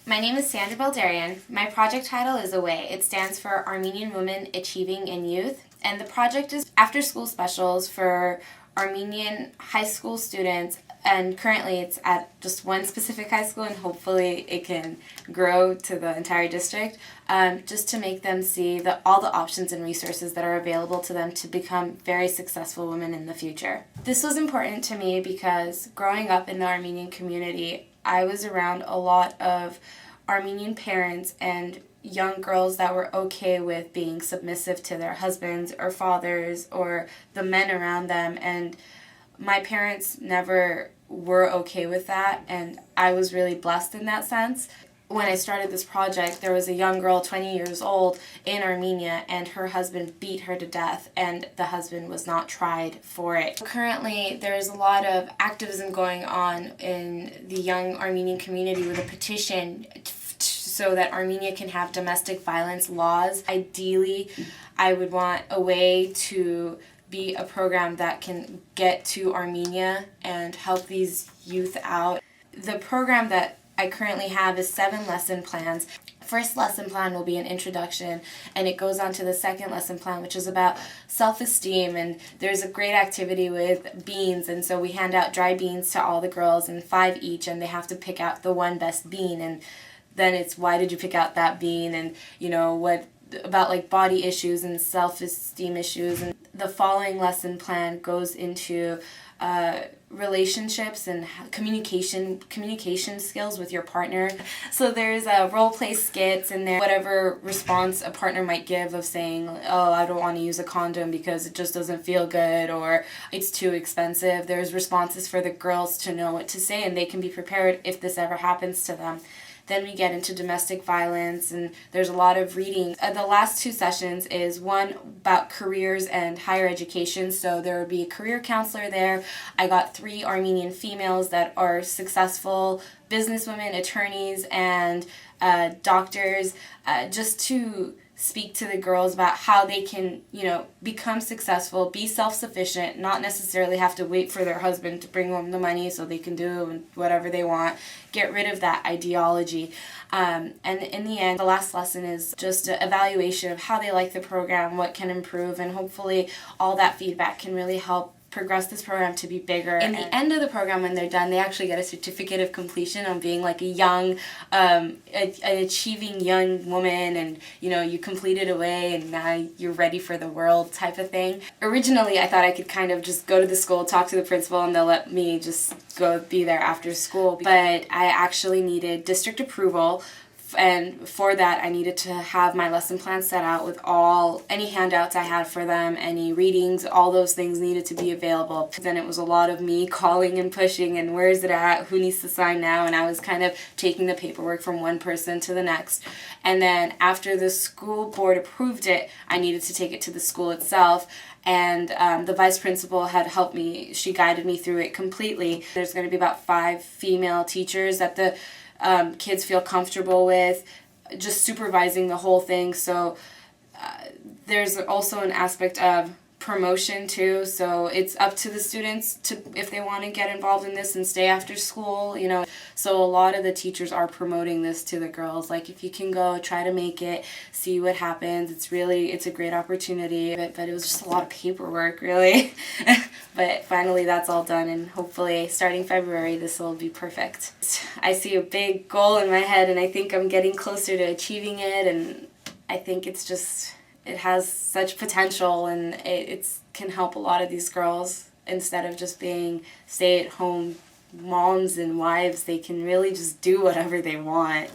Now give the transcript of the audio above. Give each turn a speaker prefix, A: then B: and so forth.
A: My name is Sandra Belderian. My project title is AWAY. It stands for Armenian Women Achieving in Youth. And the project is after-school specials for Armenian high school students. And currently it's at just one specific high school, and hopefully it can grow to the entire district, just to make them see all the options and resources that are available to them to become very successful women in the future. This was important to me because growing up in the Armenian community, I was around a lot of Armenian parents and young girls that were okay with being submissive to their husbands or fathers or the men around them, and my parents never were okay with that, and I was really blessed in that sense. When I started this project, there was a young girl, 20 years old, in Armenia, and her husband beat her to death, and the husband was not tried for it. Currently, there's a lot of activism going on in the young Armenian community with a petition so that Armenia can have domestic violence laws. Ideally, I would want a way to be a program that can get to Armenia and help these youth out. The program that I currently have is 7 lesson plans. First lesson plan will be an introduction, and it goes on to the second lesson plan, which is about self-esteem, and there's a great activity with beans, and so we hand out dry beans to all the girls, and 5 each, and they have to pick out the one best bean, and then it's why did you pick out that bean, and what about like body issues and self-esteem issues. And the following lesson plan goes into relationships and communication skills with your partner. So there's role play skits in there, whatever response a partner might give of saying, oh, I don't want to use a condom because it just doesn't feel good or it's too expensive. There's responses for the girls to know what to say, and they can be prepared if this ever happens to them. Then we get into domestic violence, and there's a lot of reading. The last 2 sessions is one about careers and higher education, so there will be a career counselor there. I got 3 Armenian females that are successful businesswomen, attorneys, and doctors, just to speak to the girls about how they can, become successful, be self-sufficient, not necessarily have to wait for their husband to bring home the money so they can do whatever they want, get rid of that ideology. And in the end, the last lesson is just an evaluation of how they like the program, what can improve, and hopefully all that feedback can really help progress this program to be bigger. In the end of the program, when they're done, they actually get a certificate of completion on being like a young, an achieving young woman, and you completed AWAY and now you're ready for the world type of thing. Originally, I thought I could kind of just go to the school, talk to the principal, and they'll let me just go be there after school. But I actually needed district approval, and for that I needed to have my lesson plan set out with any handouts I had for them, any readings, all those things needed to be available. Then it was a lot of me calling and pushing, and where is it at, who needs to sign now, and I was kind of taking the paperwork from one person to the next. And then after the school board approved it, I needed to take it to the school itself, and the vice principal had helped me. She guided me through it completely. There's going to be about 5 female teachers that the kids feel comfortable with, just supervising the whole thing. So there's also an aspect of promotion too, so it's up to the students to if they want to get involved in this and stay after school, So a lot of the teachers are promoting this to the girls, like if you can go, try to make it, see what happens. It's a great opportunity, but it was just a lot of paperwork, really. But finally that's all done, and hopefully starting February this will be perfect. I see a big goal in my head, and I think I'm getting closer to achieving it, and I think it has such potential, and it can help a lot of these girls. Instead of just being stay-at-home moms and wives, they can really just do whatever they want.